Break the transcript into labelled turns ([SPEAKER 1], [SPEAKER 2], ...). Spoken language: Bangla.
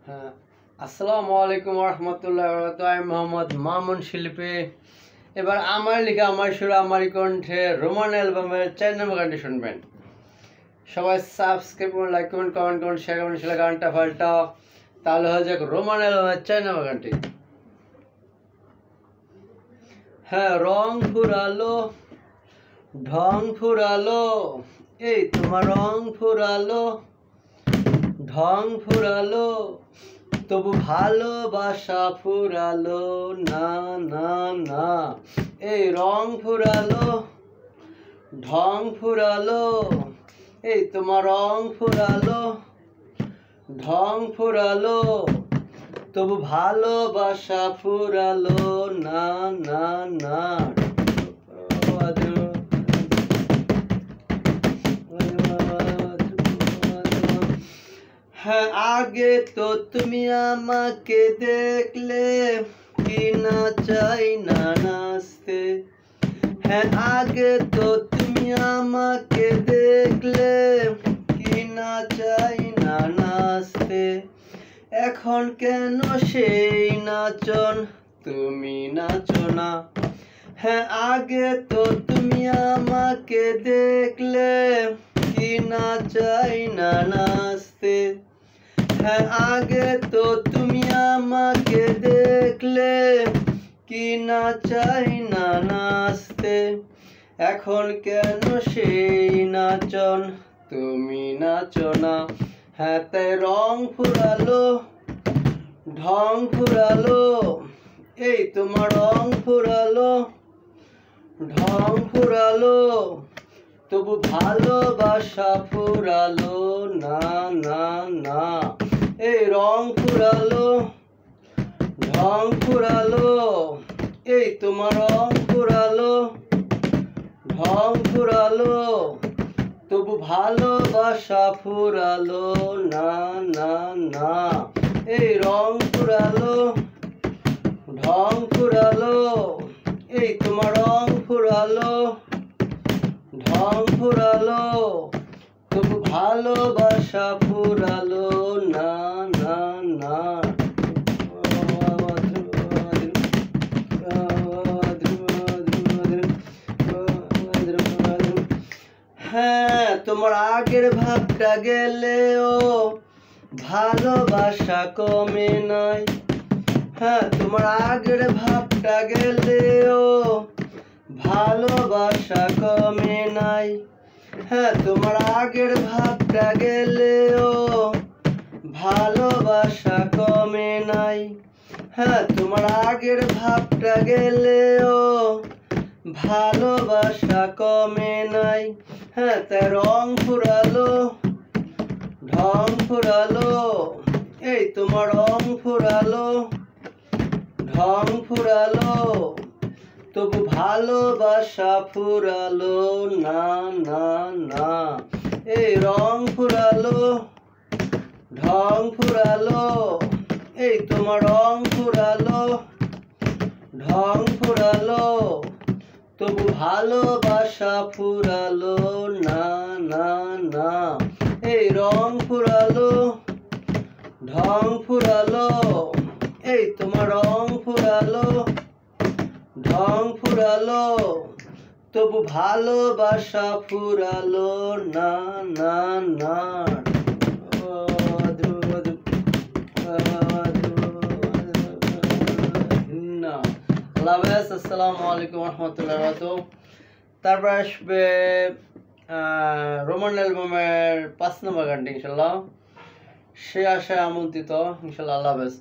[SPEAKER 1] হ্যাঁ, আসসালামু আলাইকুম রহমতুল্লাহ। আমি মোহাম্মদ মামুন শিল্পী। এবার আমার লেখা আমার সুর আমার কণ্ঠে রোমান অ্যালবামের 4 নম্বর গানটি শুনবেন। সবাই সাবস্ক্রাইব করুন, লাইক করুন, কমেন্ট করুন, শেয়ার করুন, সেটা গানটা পাল্টাও। তাহলে হয়ে যাক রোমান অ্যালবামের 4 নম্বর গানটি। হ্যাঁ, রং ফুরালো, ঢং ফুরালো, এই তোমার রং ফুরালো, ঢং ফুরালো, তবু ভালোবাসা ফুরালো না না না। এই রং ফুরালো, ঢং ফুরালো, এই তোমার রং ফুরালো, ঢং ফুরালো, তবু ভালোবাসা ফুরালো না না না। হ্যাঁ, আগে তো তুমি আমাকে দেখলে কি না চাই না নাচতে। হ্যাঁ, আগে তো তুমি আমাকে দেখলে কি না চাই না নাচতে। এখন কেন সেই নাচন তুমি নাচো না। হ্যাঁ, আগে তো তুমি আমাকে দেখলে কি না চাই না নাচতে। হ্যাঁ, আগে তো তুমি আমাকে দেখলে কি না চাই না নাচতে। এখন কেন সেই নাচন তুমি নাচো না। হ্যাঁ, তাই রং ফুরালো, ঢং ফুরালো, এই তোমার রং ফুরালো, ঢং ফুরালো, তবু ভালোবাসা ফুরালো না না না। এই রং ফুরালো, ঢং ফুরালো, এই তোমার রং ফুরালো, ঢং ফুরালো, তবু ভালোবাসা ফুরালো না না না। এই রং ফুরালো, ঢং ফুরালো, এই তোমার রং ফুরালো, ঢং ফুরালো, তবু ভালোবাসা ফুরালো না না না। হ্যাঁ, তোমার আগের ভাবটা গেলেও ভালোবাসা কমে নাই। হ্যাঁ, তোমার আগের ভাবটা গেলেও ভালোবাসা কমে নাই। হ্যাঁ, তোমার আগের ভাবটা গেলেও ভালোবাসা কমে নাই। হ্যাঁ, তোমার আগের ভাবটা গেলেও ভালোবাসা কমে নাই। হ্যাঁ, তাই রং ফুরালো, ঢং ফুরালো, এই তোমার রং ফুরালো, ঢং ফুরালো, তবু ভালোবাসা ফুরালো না না না। এই রং ফুরালো, ঢং ফুরালো, এই তোমার রং ফুরালো, ঢং ফুরালো, তবু ভালোবাসা ফুরালো না না না। এই রং ফুরালো, ঢং ফুরালো, এই তোমার রং ফুরালো, ঢং ফুরালো, তবু ভালোবাসা ফুরালো না না না। আসসালামু আলাইকুম রহমতুল্লাহ। তারপর আসবে রোমান অ্যালবামের 5 নম্বর গানটি ইনশাল্লাহ। সে আশায় আমন্ত্রিত ইনশাল্লাহ। আল্লাহ হাফেজ।